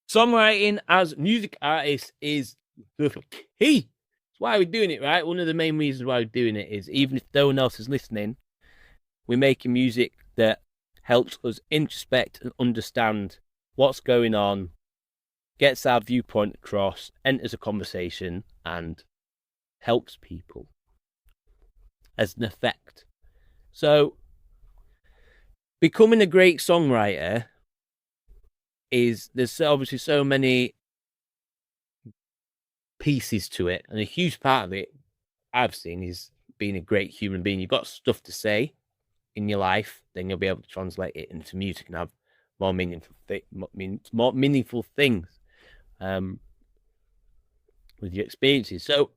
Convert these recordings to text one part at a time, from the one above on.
Songwriting as music artists is the key. That's why we're doing it, right? One of the main reasons why we're doing it is even if no one else is listening, we're making music that helps us introspect and understand what's going on, gets our viewpoint across, enters a conversation, and helps people as an effect. So, becoming a great songwriter there's obviously so many pieces to it, and a huge part of it I've seen is being a great human being. You've got stuff to say in your life, then you'll be able to translate it into music and have more meaningful things with your experiences. So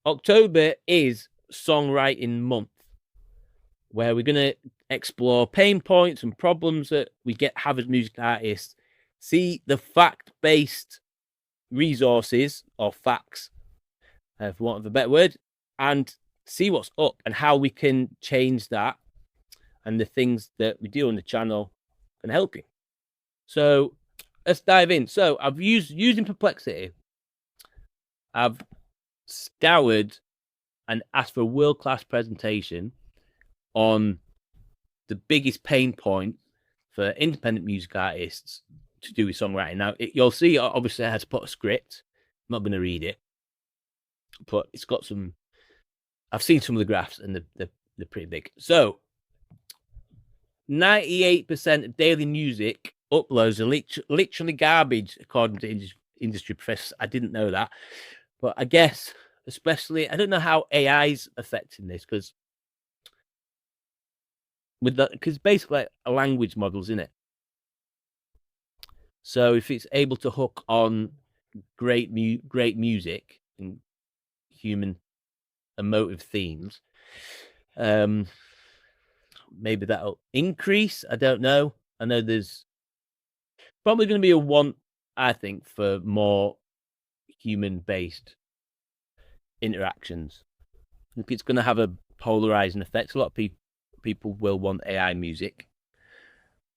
October is songwriting month, where we're going to explore pain points and problems that we have as music artists, see the fact-based resources or facts, for want of a better word, and see what's up and how we can change that, and the things that we do on the channel can help you. So let's dive in. So I've using Perplexity. I've scoured and asked for a world-class presentation on the biggest pain point for independent music artists to do with songwriting. Now, you'll see, obviously, I had to put a script. I'm not going to read it, but it's got some. I've seen some of the graphs, and they're pretty big. So, 98% of daily music uploads are literally garbage, according to industry professors. I didn't know that, but I guess, especially, I don't know how AI's affecting this because basically a language models, isn't it? So if it's able to hook on great music and human emotive themes, maybe that'll increase. I don't know. I know there's probably going to be a want, I think, for more human-based interactions. I think it's going to have a polarizing effect. A lot of people will want AI music,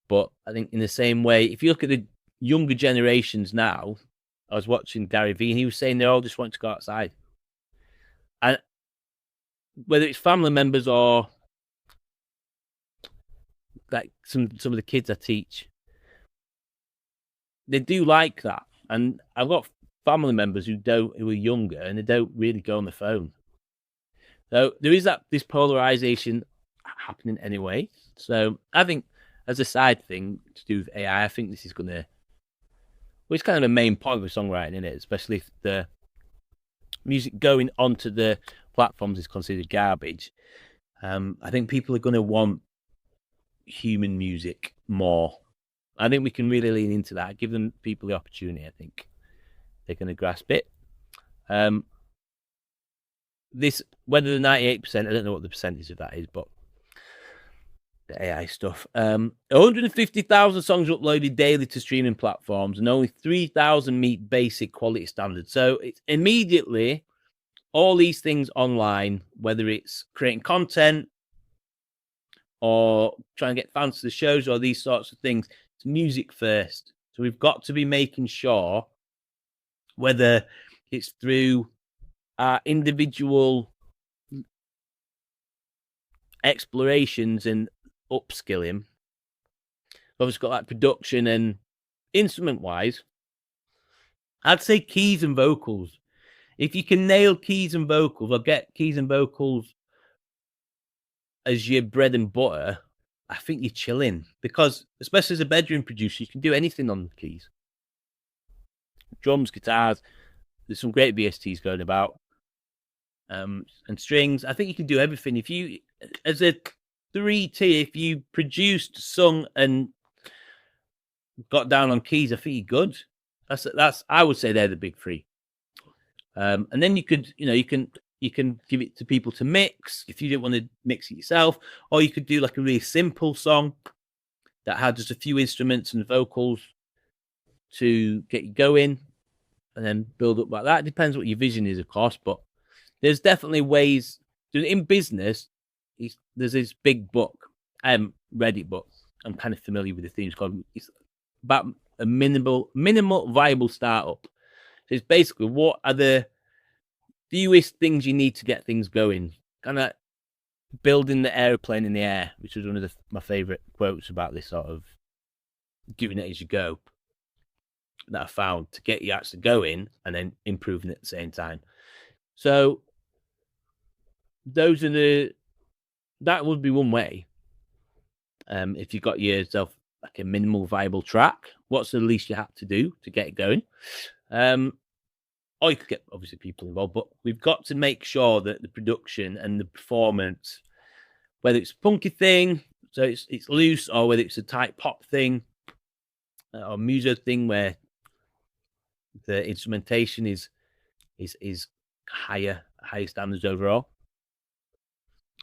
but I think in the same way, if you look at the younger generations now, I was watching Gary Vee, and he was saying they all just want to go outside, and whether it's family members or like some of the kids I teach, they do like that. And I've got family members who are younger and they don't really go on the phone. So there is this polarization happening anyway. So I think as a side thing to do with AI, I think this is going to, well, it's kind of the main point of songwriting, isn't it? Especially if the music going onto the platforms is considered garbage. I think people are going to want human music more. I think we can really lean into that, give people the opportunity. I think they're going to grasp it. This, whether the 98%, I don't know what the percentage of that is, but the AI stuff. 150,000 songs uploaded daily to streaming platforms, and only 3,000 meet basic quality standards. So it's immediately all these things online, whether it's creating content or trying to get fans to the shows or these sorts of things, it's music first. So we've got to be making sure, whether it's through our individual explorations and upskilling, obviously got like production and instrument wise, I'd say keys and vocals. If you can nail keys and vocals, or get keys and vocals as your bread and butter, I think you're chilling. Because especially as a bedroom producer, you can do anything on the keys. Drums, guitars, there's some great VSTs going about, and strings. I think you can do everything. If you, as a 3T, if you produced, sung, and got down on keys, I think you're good. That's I would say they're the big three. And then you could, you can give it to people to mix if you didn't want to mix it yourself, or you could do like a really simple song that had just a few instruments and vocals to get you going, and then build up like that. It depends what your vision is, of course, but there's definitely ways. In business, there's this big book, I haven't read it, but I'm kind of familiar with the themes. It's about a minimal viable startup. So it's basically, what are the fewest things you need to get things going? Kind of building the airplane in the air, which was one of my favorite quotes about this sort of doing it as you go that I found, to get you actually going and then improving at the same time. So that would be one way. If you've got yourself like a minimal viable track, what's the least you have to do to get it going? Or you could get obviously people involved, but we've got to make sure that the production and the performance, whether it's a punky thing, so it's loose, or whether it's a tight pop thing, or muso thing where the instrumentation is higher standards overall.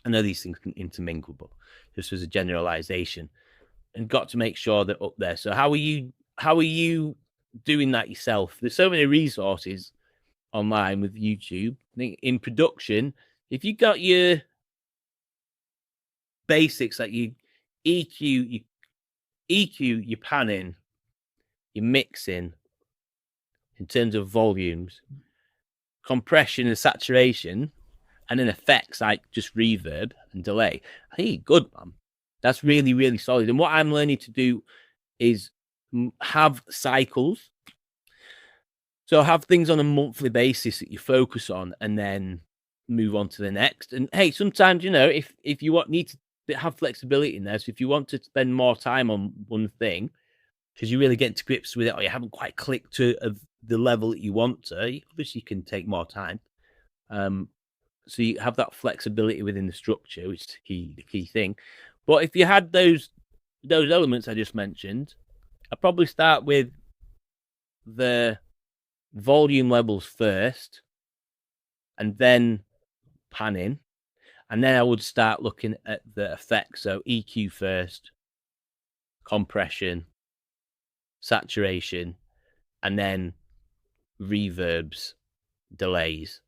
I know these things can intermingle, but just as a generalization, and got to make sure they're up there. So how are you doing that yourself? There's so many resources online with YouTube. I think in production, if you got your basics, like you EQ, your panning, your mixing, in terms of volumes, compression and saturation, and then effects like just reverb and delay, hey, good, man. That's really, really solid. And what I'm learning to do is have cycles. So have things on a monthly basis that you focus on, and then move on to the next. And hey, sometimes, if you need to have flexibility in there, so if you want to spend more time on one thing because you really get to grips with it, or you haven't quite clicked to the level that you want to, obviously you can take more time. So you have that flexibility within the structure, which is the key thing. But if you had those elements I just mentioned, I'd probably start with the volume levels first, and then panning, and then I would start looking at the effects. So EQ first, compression, saturation, and then reverbs, delays.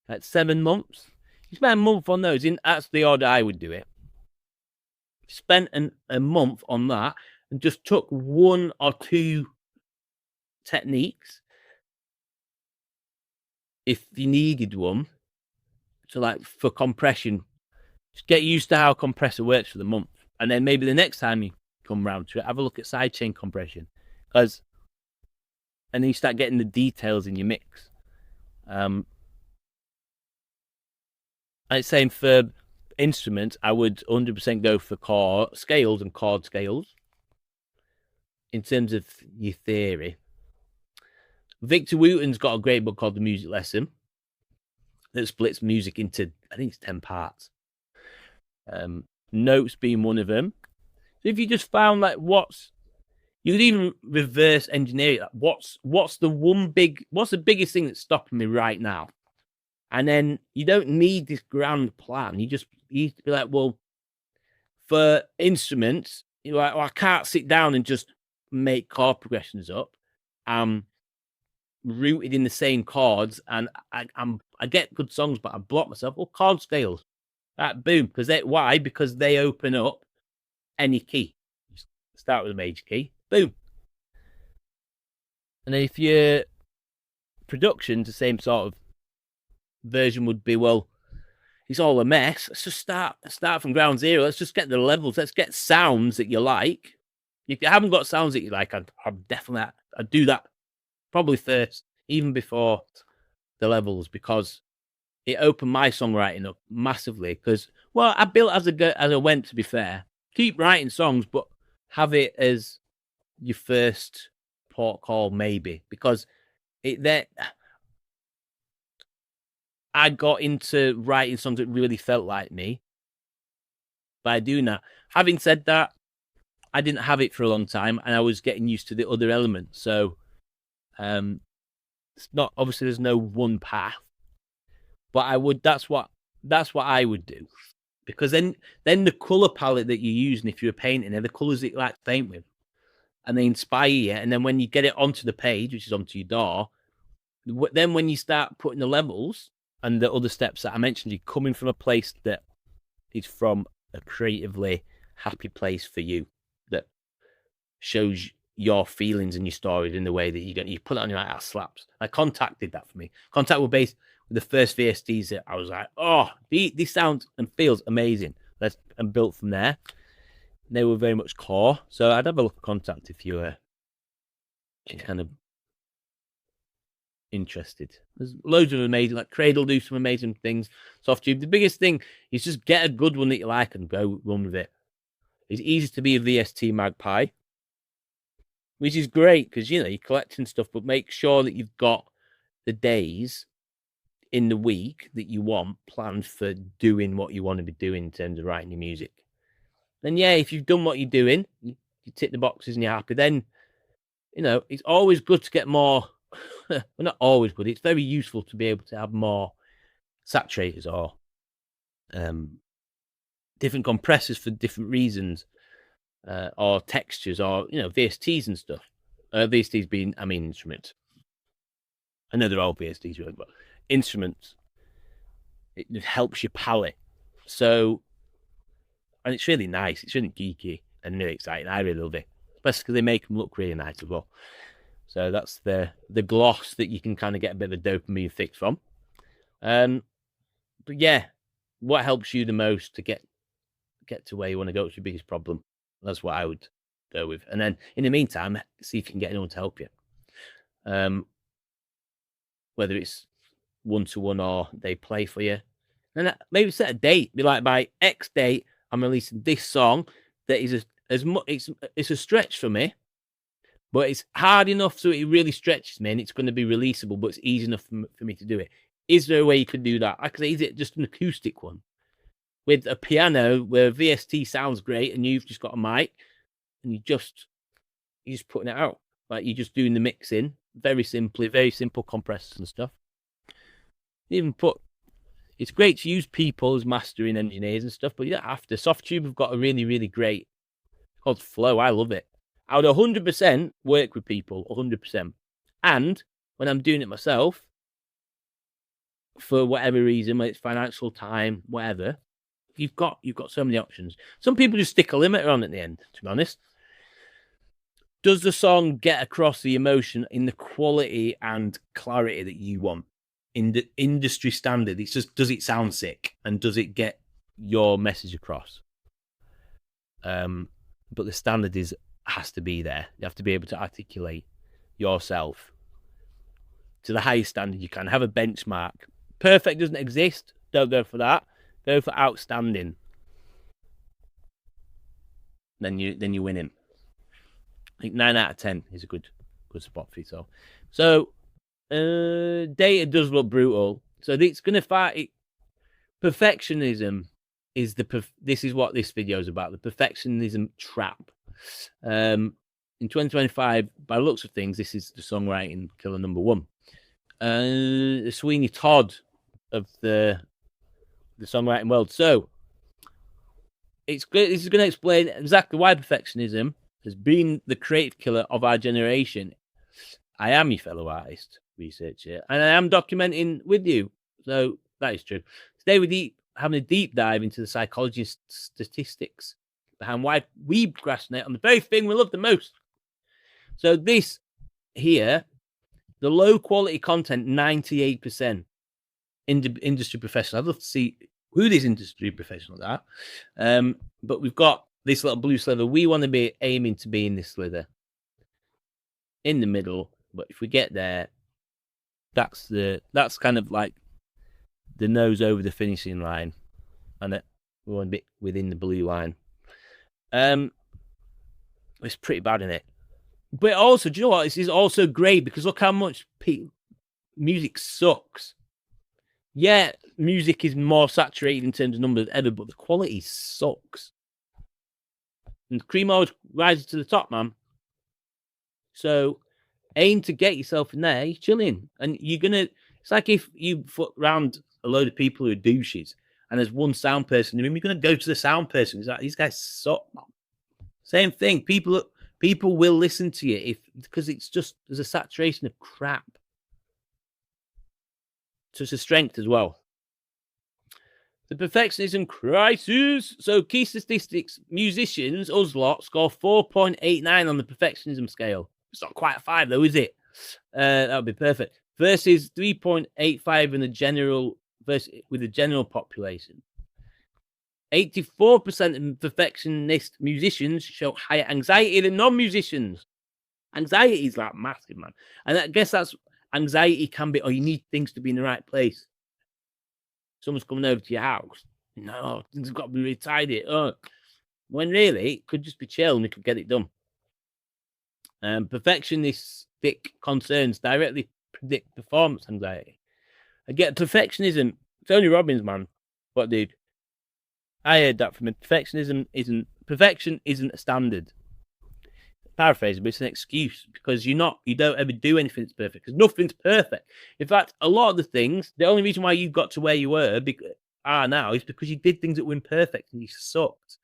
At 7 months, you spend a month on those. That's the order I would do it. Spent a month on that and just took 1 or 2 techniques if you needed one. So like for compression, just get used to how a compressor works for the month, and then maybe the next time you come round to it, have a look at sidechain compression, and then you start getting the details in your mix. I'd say for instruments, I would 100% go for chord scales and chord scales in terms of your theory. Victor Wooten's got a great book called The Music Lesson that splits music into, I think it's 10 parts. Notes being one of them. So if you just found like you could even reverse engineer it. What's the biggest thing that's stopping me right now? And then you don't need this grand plan. You need to be like, well, for instruments, you're like, I can't sit down and just make chord progressions up. I'm rooted in the same chords, and I get good songs, but I block myself. Well, chord scales, boom. Why? Because they open up any key. You start with a major key, boom. And then if your production's the same sort of version would be, well, it's all a mess. Let's just start from ground zero. Let's just get the levels. Let's get sounds that you like. If you haven't got sounds that you like, I'd do that probably first, even before the levels, because it opened my songwriting up massively. Because, well, I built as I went, to be fair. Keep writing songs, but have it as your first port call, maybe, because I got into writing songs that really felt like me by doing that. Having said that, I didn't have it for a long time, and I was getting used to the other elements. So, it's not, obviously there's no one path, but that's what I would do, because then the color palette that you're using, if you're painting, are the colors that you like to paint with, and they inspire you. And then when you get it onto the page, which is onto your DAW, then when you start putting the levels and the other steps that I mentioned, you're coming from a place that is from a creatively happy place for you, that shows your feelings and your stories in the way that you put it on your like, that slaps. Like Contact did that for me. Contact were based with the first VSTs that I was like, oh, this sounds and feels amazing. And built from there. They were very much core. So I'd have a look at Contact if you were kind of interested. There's loads of amazing, like Cradle do some amazing things. Softtube. The biggest thing is just get a good one that you like and go run with it. It's easy to be a VST Magpie, which is great because you're collecting stuff, but make sure that you've got the days in the week that you want planned for doing what you want to be doing in terms of writing your music. Then if you've done what you're doing, you tick the boxes and you're happy, then it's always good to get more. Well, not always good. It's very useful to be able to have more saturators or different compressors for different reasons, or textures, or VSTs and stuff. VSTs being, instruments. I know they're all VSTs, really, but instruments. It helps your palette. So, and it's really nice. It's really geeky and really exciting. I really love it, especially because they make them look really nice as well. So that's the gloss that you can kind of get a bit of a dopamine fix from. But what helps you the most to get to where you want to go? What's your biggest problem? That's what I would go with. And then in the meantime, see if you can get anyone to help you. Whether it's one-to-one or they play for you. And maybe set a date. Be like, by X date, I'm releasing this song that is it's a stretch for me, but it's hard enough so it really stretches me and it's going to be releasable, but it's easy enough for me to do it. Is there a way you could do that? Like I say, is it just an acoustic one with a piano where VST sounds great and you've just got a mic and you're just putting it out? Like you're just doing the mixing very simply, very simple compressors and stuff. It's great to use people as mastering engineers and stuff, but you don't have to. Softtube have got a really, really great called Flow. I love it. I would 100% work with people, 100%. And when I'm doing it myself, for whatever reason, whether it's financial time, whatever, you've got so many options. Some people just stick a limiter on at the end, to be honest. Does the song get across the emotion in the quality and clarity that you want? In the industry standard, it's just, does it sound sick? And does it get your message across? But the standard has to be there. You have to be able to articulate yourself to the highest standard you can. Have a benchmark. Perfect doesn't exist. Don't go for that. Go for outstanding. Then you win him. I think 9 out of 10 is a good spot for yourself. So data does look brutal. So it's going to fight it. Perfectionism is this is what this video is about. The perfectionism trap. In 2025, by the looks of things, this is the songwriting killer number 1. The Sweeney Todd of the songwriting world. So it's great. This is going to explain exactly why perfectionism has been the creative killer of our generation. I am your fellow artist researcher, and I am documenting with you. So that is true. Today we're having a deep dive into the psychology and statistics behind why we procrastinate on the very thing we love the most. So this here, the low quality content, 98% industry professional. I'd love to see who these industry professionals are. But we've got this little blue sliver. We want to be aiming to be in this slither in the middle. But if we get there, that's kind of like the nose over the finishing line, and we want to be within the blue line. It's pretty bad, isn't it? But also, do you know what? This is also great because look how much music sucks. Yeah, music is more saturated in terms of numbers than ever, but the quality sucks. And cream always rises to the top, man. So aim to get yourself in there. You're chilling, and you're gonna. It's like if you put round a load of people who are douches, and there's one sound person in the room. You're gonna go to the sound person. It's like, these guys suck, man. Same thing. People will listen to you because it's just there's a saturation of crap. So it's a strength as well. The perfectionism crisis. So key statistics, musicians, us lot, score 4.89 on the perfectionism scale. It's not quite a 5 though, is it? That would be perfect. Versus 3.85 in the general, with the general population. 84% of perfectionist musicians show higher anxiety than non-musicians. Anxiety is like massive, man. And I guess that's anxiety can be, you need things to be in the right place. Someone's coming over to your house. No, things have got to be really tidy. When really, it could just be chill and we could get it done. Perfectionistic concerns directly predict performance anxiety. I get perfectionism. Tony Robbins, man. What, dude? I heard that from him. Perfection isn't a standard. Paraphrase, but it's an excuse because you don't ever do anything that's perfect because nothing's perfect. In fact, a lot of the things, the only reason why you got to where you are now is because you did things that were imperfect and you sucked.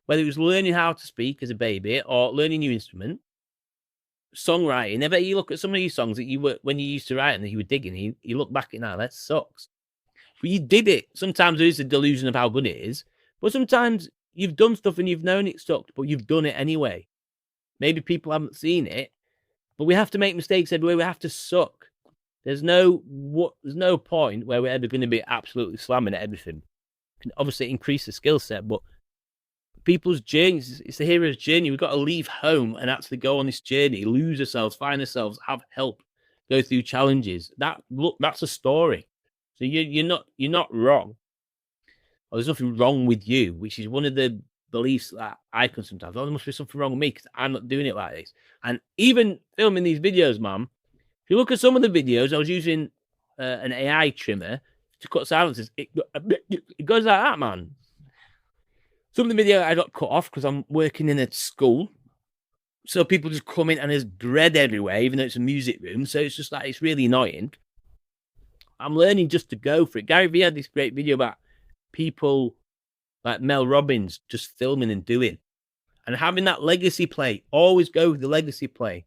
Whether it was learning how to speak as a baby or learning a new instrument, songwriting. Never you look at some of these songs that you were when you used to write and you were digging, you look back at it now, that sucks. But you did it. Sometimes there is a delusion of how good it is, but sometimes you've done stuff and you've known it sucked, but you've done it anyway. Maybe people haven't seen it, but we have to make mistakes everywhere. We have to suck. There's no point where we're ever going to be absolutely slamming at everything. It can obviously increase the skill set, but people's journeys, it's the hero's journey. We've got to leave home and actually go on this journey, lose ourselves, find ourselves, have help, go through challenges. That's a story. So you're not wrong. Or there's nothing wrong with you, which is one of the beliefs that I can sometimes. There must be something wrong with me because I'm not doing it like this. And even filming these videos, man, if you look at some of the videos, I was using an AI trimmer to cut silences. It goes like that, man. Some of the video I got cut off because I'm working in a school. So people just come in and there's bread everywhere, even though it's a music room. So it's just like, it's really annoying. I'm learning just to go for it. Gary Vee had this great video about people like Mel Robbins just filming and doing. And having that legacy play. Always go with the legacy play.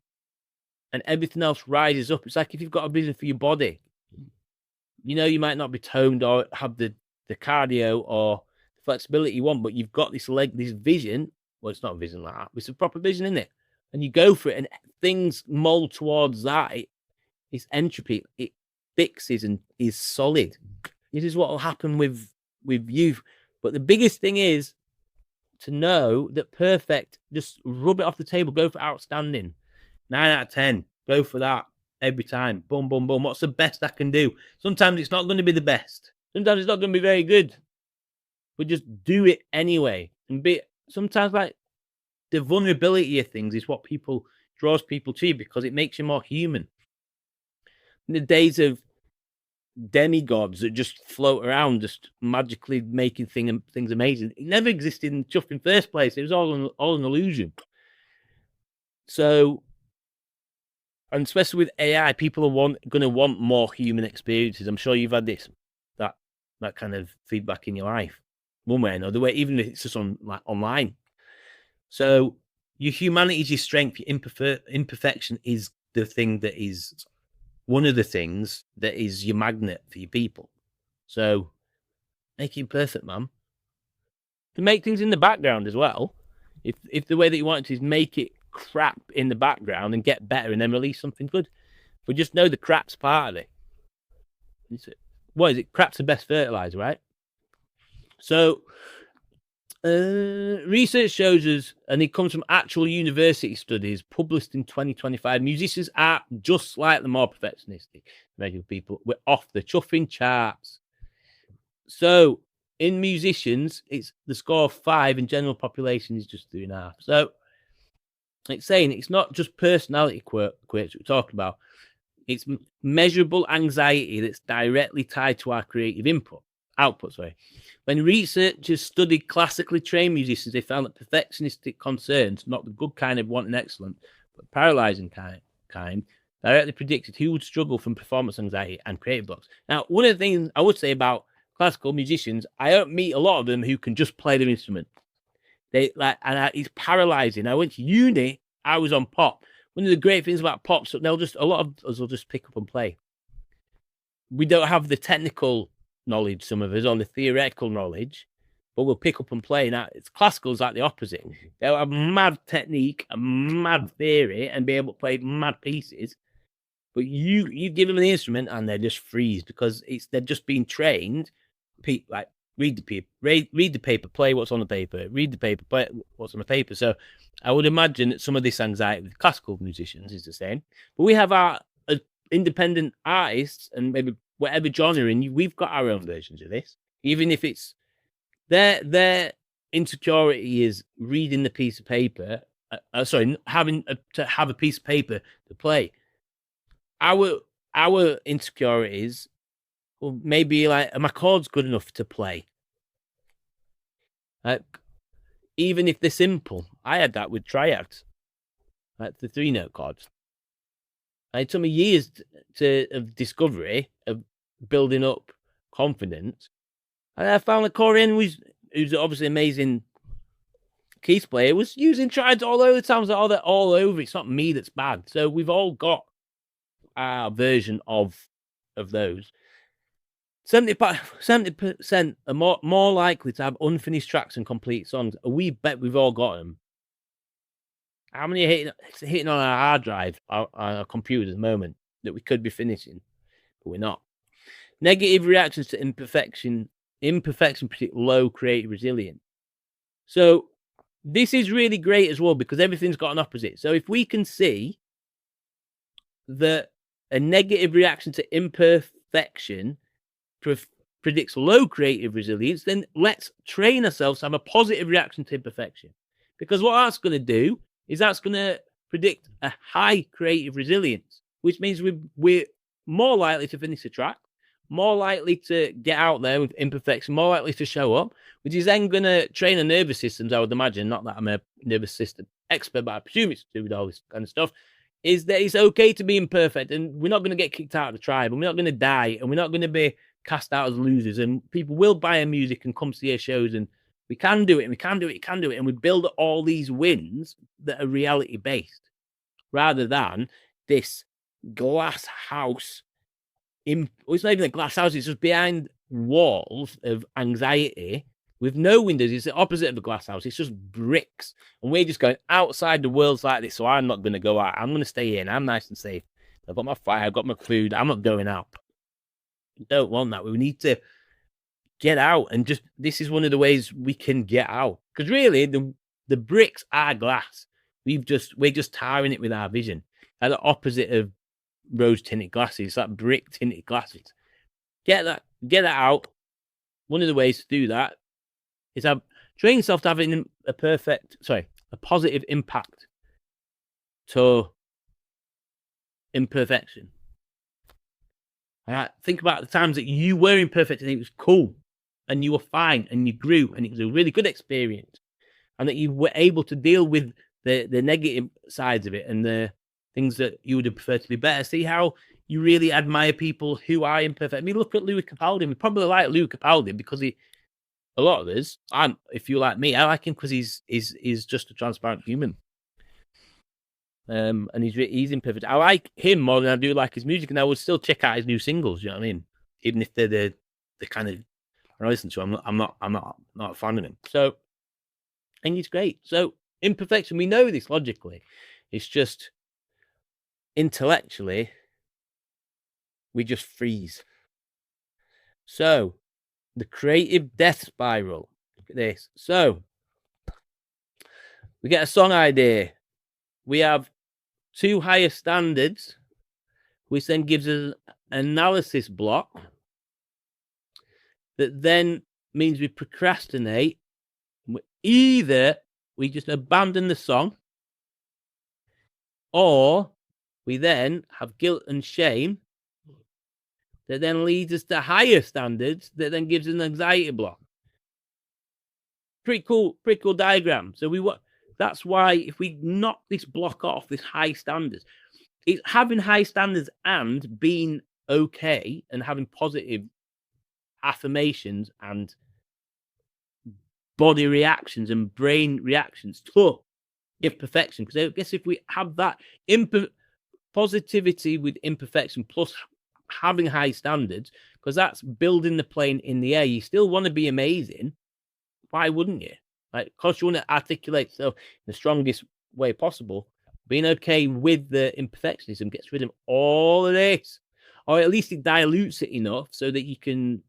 And everything else rises up. It's like if you've got a vision for your body. You might not be toned or have the cardio or the flexibility you want, but you've got this vision. Well, it's not a vision like that. It's a proper vision, isn't it? And you go for it and things mold towards that. It's entropy. It fixes and is solid. This is what will happen with you. But the biggest thing is to know that perfect, just rub it off the table, go for outstanding. 9 out of 10, go for that every time. Boom, boom, boom. What's the best I can do? Sometimes it's not going to be the best. Sometimes it's not going to be very good. But just do it anyway. And sometimes like the vulnerability of things is what draws people to you because it makes you more human. In the days of demigods that just float around, just magically making things amazing, it never existed in the first place. It was all an illusion. So, and especially with AI, people are going to want more human experiences. I'm sure you've had that kind of feedback in your life, one way or another way, even if it's just online. So your humanity is your strength. Your imperfection is the thing that is one of the things that is your magnet for your people. So make it perfect, man. To make things in the background as well. If the way that you want it is make it crap in the background and get better and then release something good. But just know the crap's part of it. What is it? Crap's the best fertilizer, right? So research shows us, and it comes from actual university studies published in 2025, musicians are just slightly more perfectionistic. Regular people, we're off the chuffing charts. So in musicians, it's the score of 5, in general population is just 3.5. So it's saying it's not just personality quirks we're talking about. It's measurable anxiety that's directly tied to our creative output. When researchers studied classically trained musicians, they found that perfectionistic concerns, not the good kind of wanting excellent, but paralyzing kind, directly predicted who would struggle from performance anxiety and creative blocks. Now, one of the things I would say about classical musicians, I don't meet a lot of them who can just play their instrument. It's paralyzing. I went to uni, I was on pop. One of the great things about pop, so a lot of us will just pick up and play. We don't have the technical knowledge, some of us, on the theoretical knowledge, but we'll pick up and play. Now, classical's like the opposite. They'll have mad technique, a mad theory, and be able to play mad pieces. But you give them the instrument and they just freeze because they're just being trained. Like read the paper, play what's on the paper, read the paper, play what's on the paper. So I would imagine that some of this anxiety with classical musicians is the same. But we have our independent artists and maybe whatever genre, and we've got our own versions of this. Even if it's their insecurity is reading the piece of paper. Having to have a piece of paper to play. Our insecurities, well, maybe like, are my chords good enough to play? Even if they're simple. I had that with triads, like the 3-note chords. It took me years of discovery, of building up confidence. And I found that Corey, who's obviously amazing keys player, was using triads all over the time. All over. It's not me that's bad. So we've all got our version of those. 70% are more likely to have unfinished tracks and complete songs. We bet we've all got them. How many are hitting on our hard drive, our computer at the moment, that we could be finishing, but we're not? Negative reactions to imperfection predict low creative resilience. So this is really great as well because everything's got an opposite. So if we can see that a negative reaction to imperfection predicts low creative resilience, then let's train ourselves to have a positive reaction to imperfection. Because what that's going to do is that's going to predict a high creative resilience, which means we're more likely to finish the track, more likely to get out there with imperfection, more likely to show up, which is then going to train our nervous systems, I would imagine. Not that I'm a nervous system expert, but I presume it's to do with all this kind of stuff. Is that it's okay to be imperfect, and we're not going to get kicked out of the tribe, and we're not going to die, and we're not going to be cast out as losers, and people will buy our music and come see our shows, and we can do it, and we can do it, and we build all these wins that are reality based, rather than this glass house. It's not even a glass house; it's just behind walls of anxiety with no windows. It's the opposite of a glass house. It's just bricks. And we're just going outside the world's like this. So I'm not going to go out. I'm going to stay in. I'm nice and safe. I've got my fire. I've got my food. I'm not going out. We don't want that. We need to get out. And just, this is one of the ways we can get out. Because really, the bricks are glass. We're just tarring it with our vision. At the opposite of rose tinted glasses, that brick tinted glasses. Get that out. One of the ways to do that is train yourself to having a positive impact to imperfection. Think about the times that you were imperfect and it was cool and you were fine and you grew and it was a really good experience and that you were able to deal with the negative sides of it and the things that you would have preferred to be better. See how you really admire people who are imperfect. I mean, look at Louis Capaldi. We probably like Louis Capaldi because a lot of us, if you like me, I like him because he's just a transparent human. And he's imperfect. I like him more than I do like his music, and I would still check out his new singles. You know what I mean? Even if they're the kind of I listen to, I'm not a fan of him. So I think he's great. So imperfection, we know this logically. It's just intellectually we just freeze. So the creative death spiral. Look at this. So we get a song idea. We have two higher standards, which then gives us an analysis block that then means we procrastinate. Either we just abandon the song, or we then have guilt and shame that then leads us to higher standards that then gives us an anxiety block. Pretty cool diagram. So that's why if we knock this block off, this high standards, it's having high standards and being okay and having positive affirmations and body reactions and brain reactions to imperfection. Because I guess if we have that positivity with imperfection plus having high standards, because that's building the plane in the air. You still want to be amazing. Why wouldn't you? Like, of course, you want to articulate so in the strongest way possible. Being okay with the imperfectionism gets rid of all of this, or at least it dilutes it enough so that you can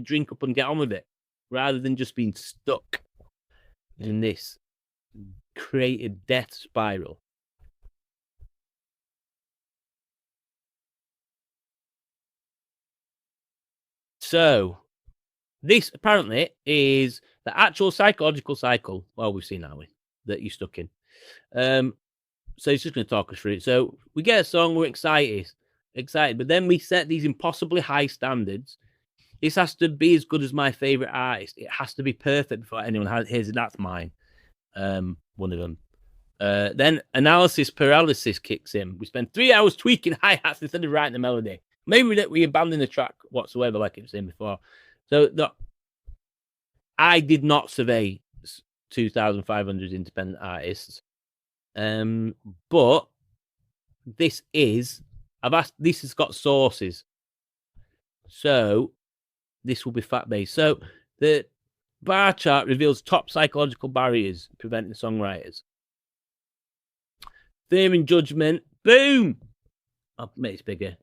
drink up and get on with it, rather than just being stuck in this creative death spiral. So this apparently is the actual psychological cycle. Well, we've seen that that you're stuck in. So he's just going to talk us through it. So we get a song, we're excited, but then we set these impossibly high standards. This has to be as good as my favorite artist. It has to be perfect before anyone hears it. That's mine. One of them. Then analysis paralysis kicks in. We spend 3 hours tweaking hi-hats instead of writing the melody. Maybe we abandon the track whatsoever, like I was saying before. So I did not survey 2,500 independent artists. But this has got sources. So this will be fact-based. So the bar chart reveals top psychological barriers preventing songwriters. Fear and judgment. Boom! I'll make it bigger.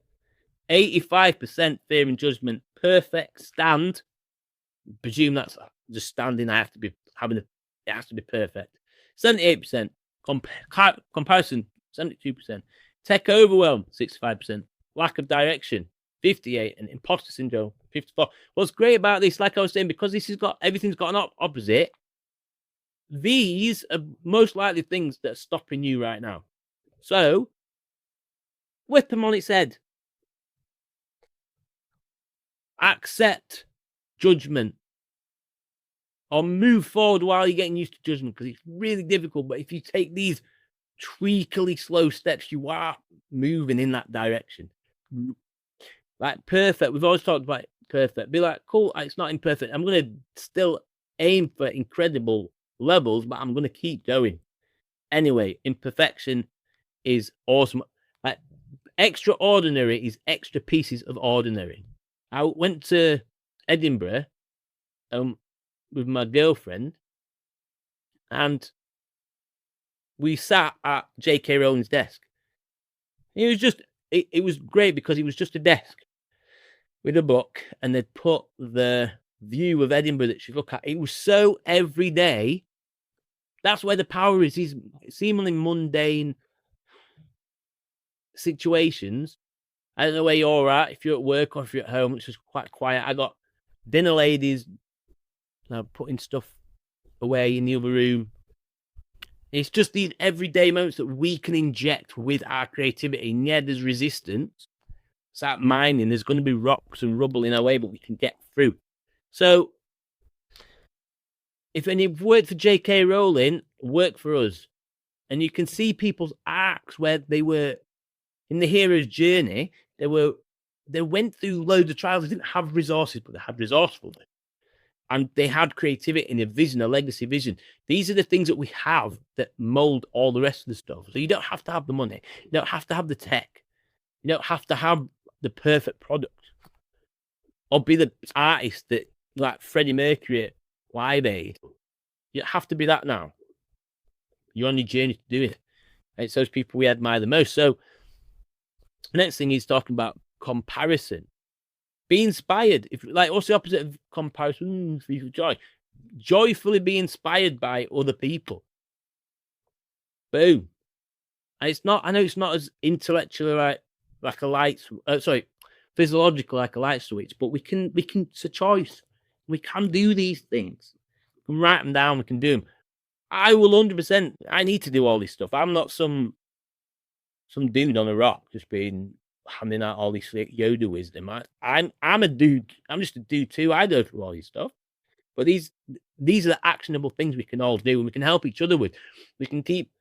85% fear and judgment. Perfect stand. Presume that's just standing. It has to be perfect. 78%. Comparison, 72%. Tech overwhelm, 65%. Lack of direction, 58%. And imposter syndrome, 54%. What's great about this, like I was saying, because everything's got an opposite, these are most likely things that are stopping you right now. So, whip them on its head. Accept judgment. Or move forward while you're getting used to judgment, because it's really difficult. But if you take these tweakily slow steps, you are moving in that direction. Like perfect. We've always talked about perfect. Be like, cool, it's not imperfect. I'm going to still aim for incredible levels, but I'm going to keep going. Anyway, imperfection is awesome. Like, extraordinary is extra pieces of ordinary. I went to Edinburgh with my girlfriend, and we sat at J.K. Rowling's desk. It was great because it was just a desk with a book, and they'd put the view of Edinburgh that she'd look at. It was so everyday. That's where the power is. These seemingly mundane situations. I don't know where you're at, if you're at work or if you're at home. It's just quite quiet. I got dinner ladies putting stuff away in the other room. It's just these everyday moments that we can inject with our creativity. And yeah, there's resistance. It's like mining. There's going to be rocks and rubble in our way, but we can get through. So, if any worked for J.K. Rowling, work for us. And you can see people's arcs where they were in the hero's journey. They went through loads of trials. They didn't have resources, but they had resourcefulness. And they had creativity and a vision, a legacy vision. These are the things that we have that mold all the rest of the stuff. So you don't have to have the money. You don't have to have the tech. You don't have to have the perfect product. Or be the artist that, like Freddie Mercury at Live Aid. You don't have to be that now. You're on your journey to do it. And it's those people we admire the most. So the next thing he's talking about comparison. Be inspired. What's the opposite of comparison? Joy. Joyfully be inspired by other people. Boom. And I know it's not as intellectually like a light, physiological like a light switch, but we can, it's a choice. We can do these things. We can write them down, we can do them. I will 100%, I need to do all this stuff. I'm not some dude on a rock just being handing out all this Yoda wisdom. I'm a dude. I'm just a dude too. I go through all this stuff. But these are the actionable things we can all do, and we can help each other with. We can keep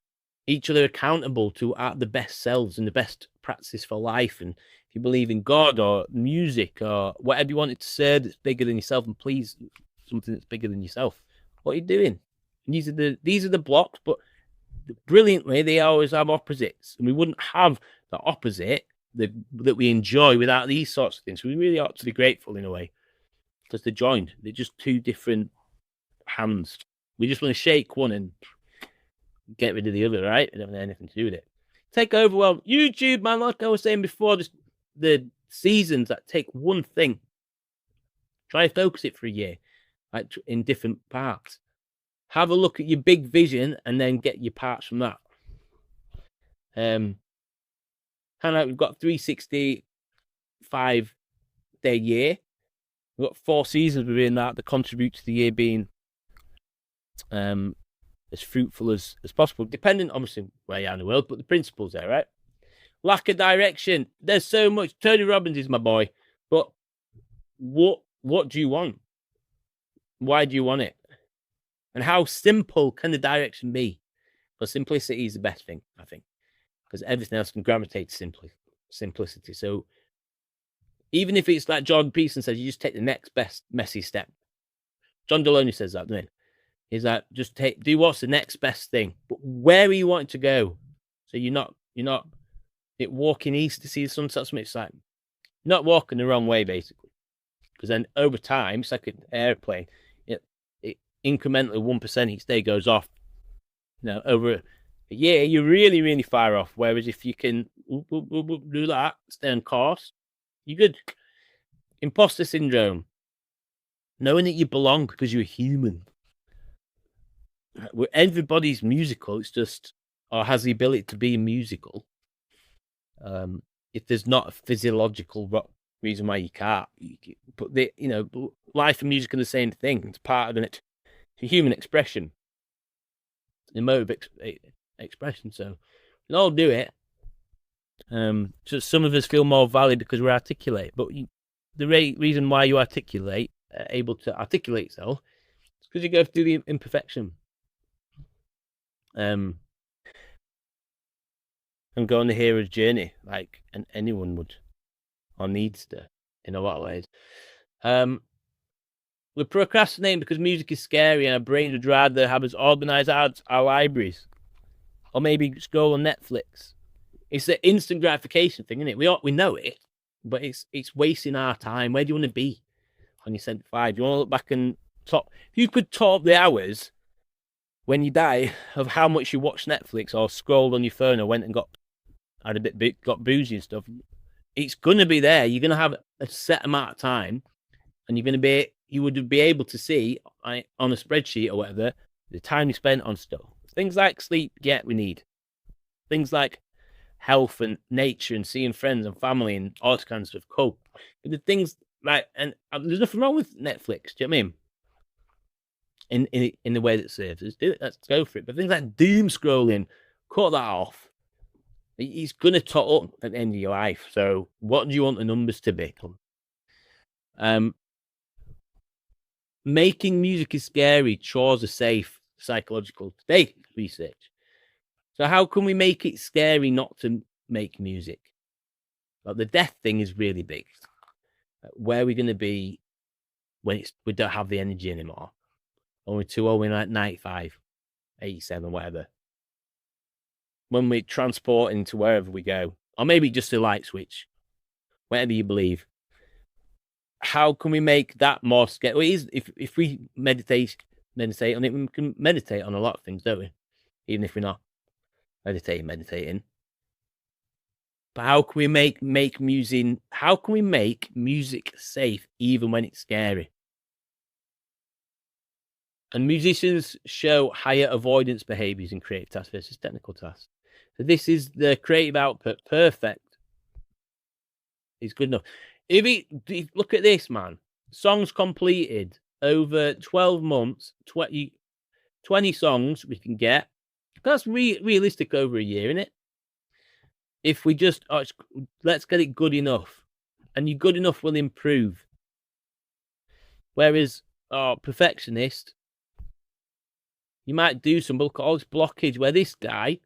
each other accountable to the best selves and the best practices for life. And if you believe in God or music or whatever you want it to say that's bigger than yourself, and please something that's bigger than yourself, what are you doing? And these are the blocks, but brilliantly they always have opposites, and we wouldn't have the opposite that we enjoy without these sorts of things. So we really ought to be grateful in a way, because they're joined. They're just two different hands. We just want to shake one and get rid of the other, right? We don't have anything to do with it. Take over, well, YouTube, man, like I was saying before, just the seasons that take one thing. Try to focus it for a year, like in different parts. Have a look at your big vision and then get your parts from that. Kind of, we've got 365-day year. We've got 4 seasons within that contribute to the year being as fruitful as possible, depending obviously where you are in the world, but the principle's there, right? Lack of direction. There's so much. Tony Robbins is my boy, but what do you want? Why do you want it? And how simple can the direction be? Because simplicity is the best thing, I think, because everything else can gravitate to simplicity. So even if it's like Jordan Peterson says, you just take the next best messy step. John Deloney says that, doesn't he? He's like, just do what's the next best thing. But where are you wanting to go? So you're not walking east to see the sunset. It's like you're not walking the wrong way, basically. Because then over time, it's like an airplane. It incrementally 1% each day goes off. Over a year, you're really, really far off. Whereas if you can do that, stay on course, you're good. Imposter syndrome. Knowing that you belong because you're a human. Everybody's musical. It's just, or has the ability to be musical. If there's not a physiological reason why you can't, but life and music are the same thing. It's part of it's a human expression, emotive expression. So we can all do it. So some of us feel more valid because we're articulate, but the reason why you able to articulate yourself is because you go through the imperfection. And go on the hero's journey like anyone would or needs to in a lot of ways. We're procrastinating because music is scary and our brains would rather have us organize our libraries or maybe scroll on Netflix. It's the instant gratification thing, isn't it? We know it, but it's wasting our time. Where do you want to be when you're 75? You want to look back and if you could top the hours when you die of how much you watched Netflix or scrolled on your phone or went and got boozy and stuff, it's gonna be there. You're gonna have a set amount of time, and you would be able to see on a spreadsheet or whatever the time you spent on stuff. Things like sleep, we need. Things like health and nature and seeing friends and family and all kinds of stuff. Cool. But the things like, and there's nothing wrong with Netflix. Do you know what I mean? In the way that serves us, do it. Let's go for it. But things like doom scrolling, cut that off. It's going to tot up at the end of your life. So what do you want the numbers to be? Making music is scary. Chores are safe. Psychological today research. So how can we make it scary not to make music? Well, the death thing is really big. Where are we going to be when we don't have the energy anymore? Only too old, we're like 95, 87, whatever. When we're transporting to wherever we go, or maybe just a light switch, whatever you believe. How can we make that more scary? If we meditate on it, we can meditate on a lot of things, don't we? Even if we're not meditating. But how can we make music? How can we make music safe even when it's scary? And musicians show higher avoidance behaviors in creative tasks versus technical tasks. So this is the creative output. Perfect. It's good enough. Look at this, man. Songs completed over 12 months, 20 songs we can get. That's realistic over a year, isn't it? If we just, let's get it good enough. And your good enough will improve. Whereas, perfectionist, you might do some, but look at all this blockage where this guy,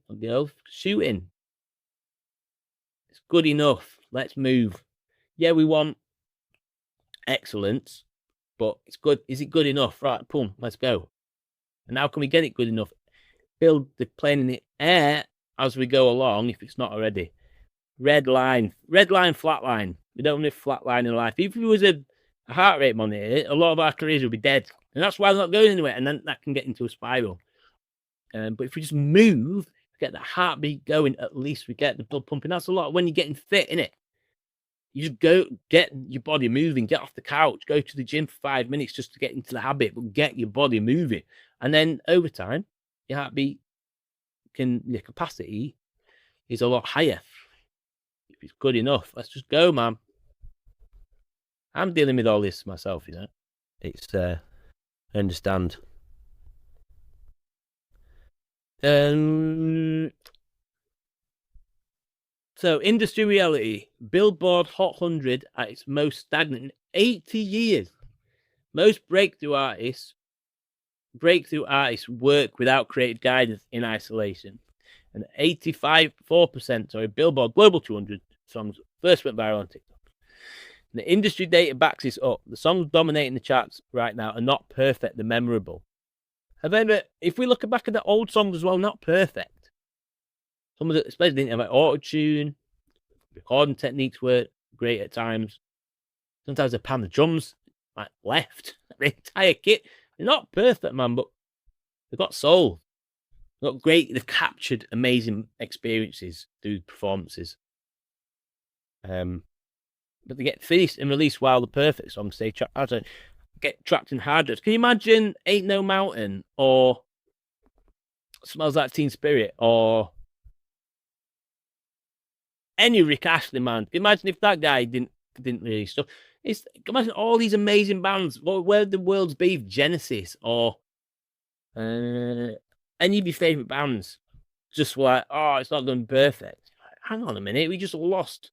shooting. It's good enough. Let's move. Yeah, we want excellence, but it's good. Is it good enough? Right, boom, let's go. And how can we get it good enough? Build the plane in the air as we go along, if it's not already. red line, flat line. We don't live flat line in life. If it was a heart rate monitor, a lot of our careers would be dead. And that's why they're not going anywhere. And then that can get into a spiral. But if we just move, get the heartbeat going, at least we get the blood pumping. That's a lot when you're getting fit, innit? You just go get your body moving, get off the couch, go to the gym for 5 minutes just to get into the habit, but get your body moving. And then over time, your heartbeat your capacity is a lot higher. If it's good enough, let's just go, man. I'm dealing with all this myself, you know. It's I understand. So, industry reality. Billboard Hot 100 at its most stagnant in 80 years. Most breakthrough artists work without creative guidance in isolation. And 4%, Billboard Global 200 songs first went viral on TikTok. And the industry data backs this up. The songs dominating the charts right now are not perfect, they're memorable. However, if we look back at the old songs as well, not perfect. Some of the, especially didn't have like auto-tune, recording techniques were great at times. Sometimes they pan the drums like left. The entire kit. They're not perfect, man, but they've got soul. They've captured amazing experiences through performances. But they get finished and released while the perfect songs get trapped in hard drives. Can you imagine Ain't No Mountain or Smells Like Teen Spirit or any Rick Astley, man? Imagine if that guy didn't release stuff. Imagine all these amazing bands. Where the world's be? Genesis or any of your favorite bands. Just like, oh, it's not going perfect. Hang on a minute, we just lost.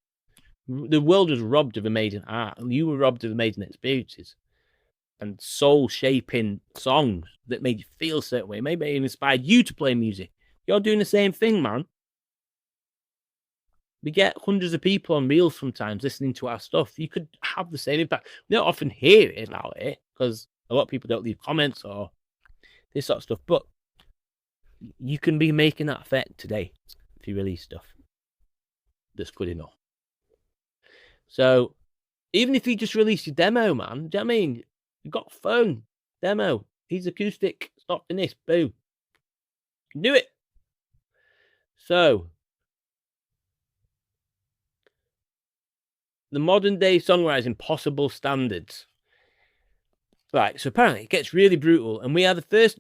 The world was robbed of amazing art, and you were robbed of amazing experiences and soul-shaping songs that made you feel a certain way. Maybe it inspired you to play music. You're doing the same thing, man. We get hundreds of people on Reels sometimes listening to our stuff. You could have the same impact. We don't often hear it about it because a lot of people don't leave comments or this sort of stuff. But you can be making that effect today if you release stuff that's good enough. So even if you just release your demo, man, do you know what I mean? You've got a phone, demo, he's acoustic, stop in this, boom. You can do it. So the modern day songwriting possible standards. Right, so apparently it gets really brutal, and we are the first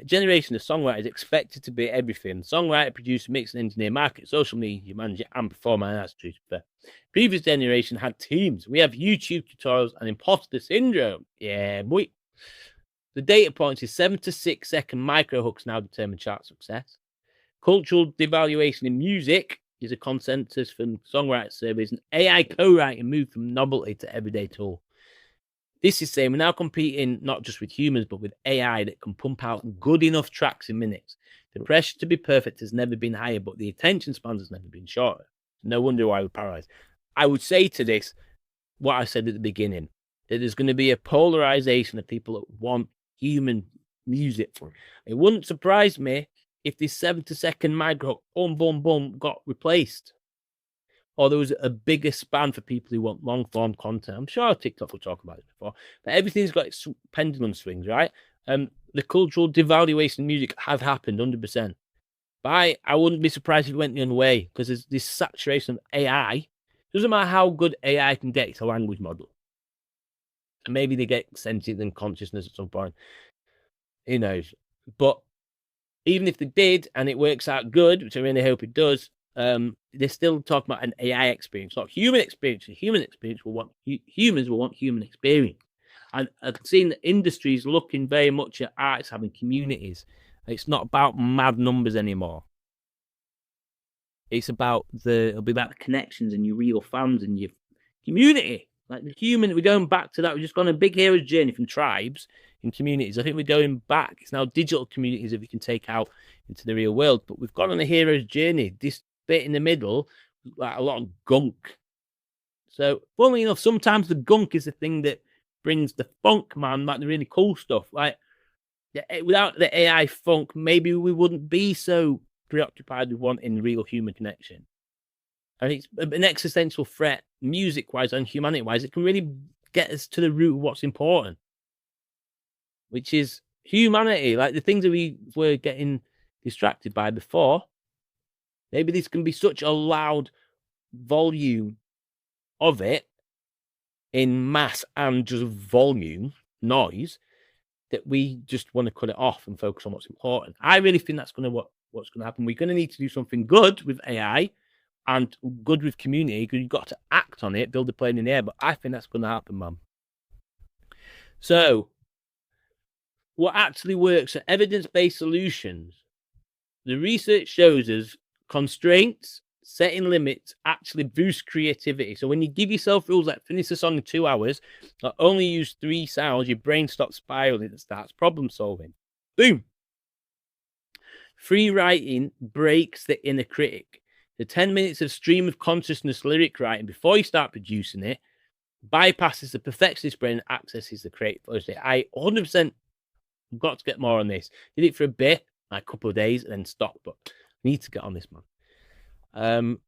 generation of songwriters expected to be everything: songwriter, producer, mix and engineer, market, social media manager, and performer. And that's true. Previous generation had teams. We have YouTube tutorials and imposter syndrome. Yeah, boy. The data points is 7 to 6 second micro hooks now determine chart success. Cultural devaluation in music is a consensus from songwriter surveys, and AI co-writing moved from novelty to everyday tool. This is saying we're now competing not just with humans, but with AI that can pump out good enough tracks in minutes. The pressure to be perfect has never been higher, but the attention span has never been shorter. No wonder why we're paralyzed. I would say to this, what I said at the beginning, that there's going to be a polarization of people that want human music. It wouldn't surprise me if this 70-second micro, boom, boom, boom, got replaced. Or there was a bigger span for people who want long-form content. I'm sure TikTok will talk about it before. But everything's got its pendulum swings, right? The cultural devaluation of music has happened, 100%. But I wouldn't be surprised if it went the other way, because there's this saturation of AI. It doesn't matter how good AI can get, it's a language model. And maybe they get sentient and consciousness at some point. Who knows? But even if they did, and it works out good, which I really hope it does, they're still talking about an AI experience, not human experience. Human experience humans will want human experience. And I've seen the industries looking very much at artists having communities. It's not about mad numbers anymore. It's about it'll be about the connections and your real fans and your community. Like the human, we're going back to that. We've just gone on a big hero's journey from tribes in communities. I think we're going back. It's now digital communities that we can take out into the real world. But we've gone on a hero's journey. This bit in the middle, like a lot of gunk. So, funnily enough, sometimes the gunk is the thing that brings the funk, man, like the really cool stuff. Like, without the AI funk, maybe we wouldn't be so preoccupied with wanting real human connection. and it's an existential threat, music-wise and humanity-wise. It can really get us to the root of what's important, which is humanity, like the things that we were getting distracted by before. Maybe this can be such a loud volume of it in mass and just volume noise that we just want to cut it off and focus on what's important. I really think that's going to what's going to happen. We're going to need to do something good with AI and good with community, because you've got to act on it, build a plane in the air. But I think that's going to happen, man. So what actually works are evidence-based solutions. The research shows us constraints, setting limits actually boost creativity. So when you give yourself rules like finish the song in 2 hours, or only use 3 sounds, your brain stops spiraling and starts problem solving. Boom. Free writing breaks the inner critic. The 10 minutes of stream of consciousness lyric writing before you start producing it bypasses the perfectionist brain and accesses the creative flow state. I 100% got to get more on this. Did it for a bit, like a couple of days, and then stopped. But I need to get on this, man.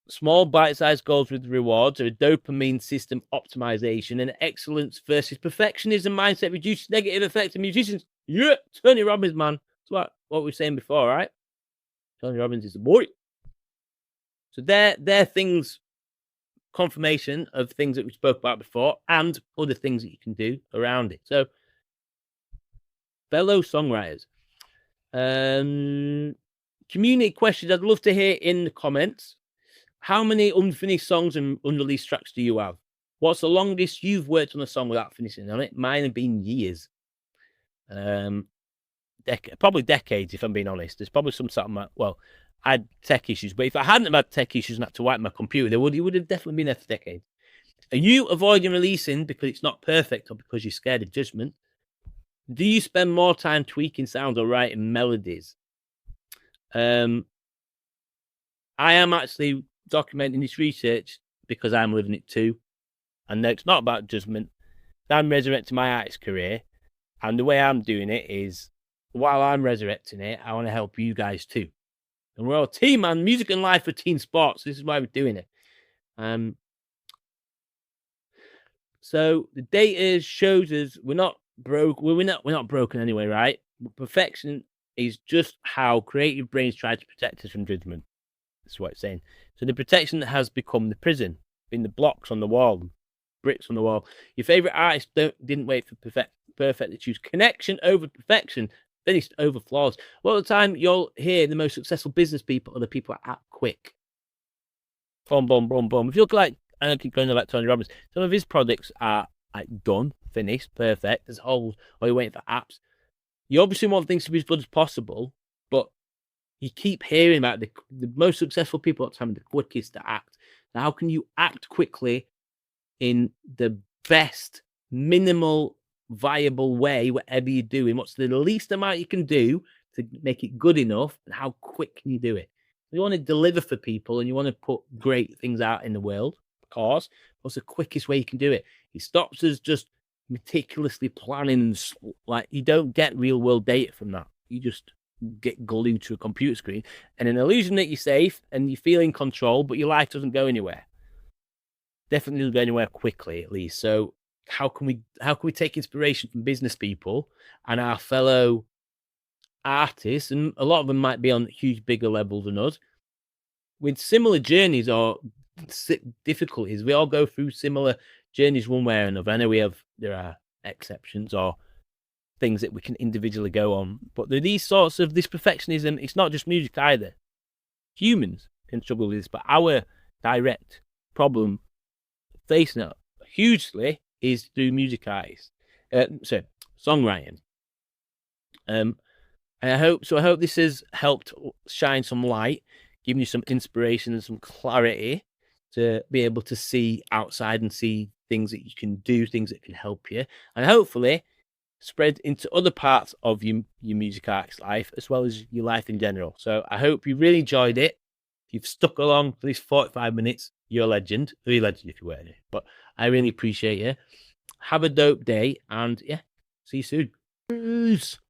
Small bite-sized goals with rewards are a dopamine system optimization, and excellence versus perfectionism mindset reduces negative effects of musicians. Yeah, Tony Robbins, man. That's what we were saying before, right? Tony Robbins is the boy. So they're things, confirmation of things that we spoke about before, and other things that you can do around it. So, fellow songwriters, community questions I'd love to hear in the comments. How many unfinished songs and unreleased tracks do you have? What's the longest you've worked on a song without finishing on it? Mine have been years. Probably decades, if I'm being honest. There's probably some sort of, well, I had tech issues, but if I hadn't had tech issues and had to wipe my computer, it would have definitely been there for decades. Are you avoiding releasing because it's not perfect or because you're scared of judgment? Do you spend more time tweaking sounds or writing melodies? I am actually documenting this research because I'm living it too. And it's not about judgment. I'm resurrecting my artist career. And the way I'm doing it is, while I'm resurrecting it, I want to help you guys too. And we're all a team, man. Music and life are team sports. This is why we're doing it. So the data shows us we're not broke. We're not broken anyway, right? But perfection is just how creative brains try to protect us from judgment. That's what it's saying. So the protection that has become the prison, been the blocks on the wall, bricks on the wall. Your favorite artists didn't wait for perfect. They choose connection over perfection, finished over flaws. A lot of the time, you'll hear the most successful business people are the people that act quick. Boom, boom, boom, boom. If you look like, and I keep going about Tony Robbins, some of his products are like done, finished, perfect. There's holes, or you're waiting for apps. You obviously want things to be as good as possible, but you keep hearing about the most successful people at the time, the quickest to act. Now, how can you act quickly in the best minimal viable way, whatever you're doing? What's the least amount you can do to make it good enough, and how quick can you do it? You want to deliver for people and you want to put great things out in the world, of course. What's the quickest way you can do it? It stops us just meticulously planning, and like, you don't get real world data from that. You just get glued to a computer screen and an illusion that you're safe and you feel in control, but your life doesn't go anywhere. Definitely doesn't go anywhere quickly, at least. So how can we take inspiration from business people and our fellow artists, and a lot of them might be on huge bigger levels than us, with similar journeys or difficulties? We all go through similar journeys one way or another. I know there are exceptions or things that we can individually go on, but these sorts of this perfectionism, it's not just music either. Humans can struggle with this, but our direct problem facing it hugely is through music artists, songwriting. And I hope this has helped shine some light, giving you some inspiration and some clarity to be able to see outside and see things that you can do, things that can help you, and hopefully spread into other parts of your music artist life as well as your life in general. So I hope you really enjoyed it. If you've stuck along for these 45 minutes, you're a legend. You're a legend if you weren't. But I really appreciate you. Have a dope day, and yeah, see you soon. Peace.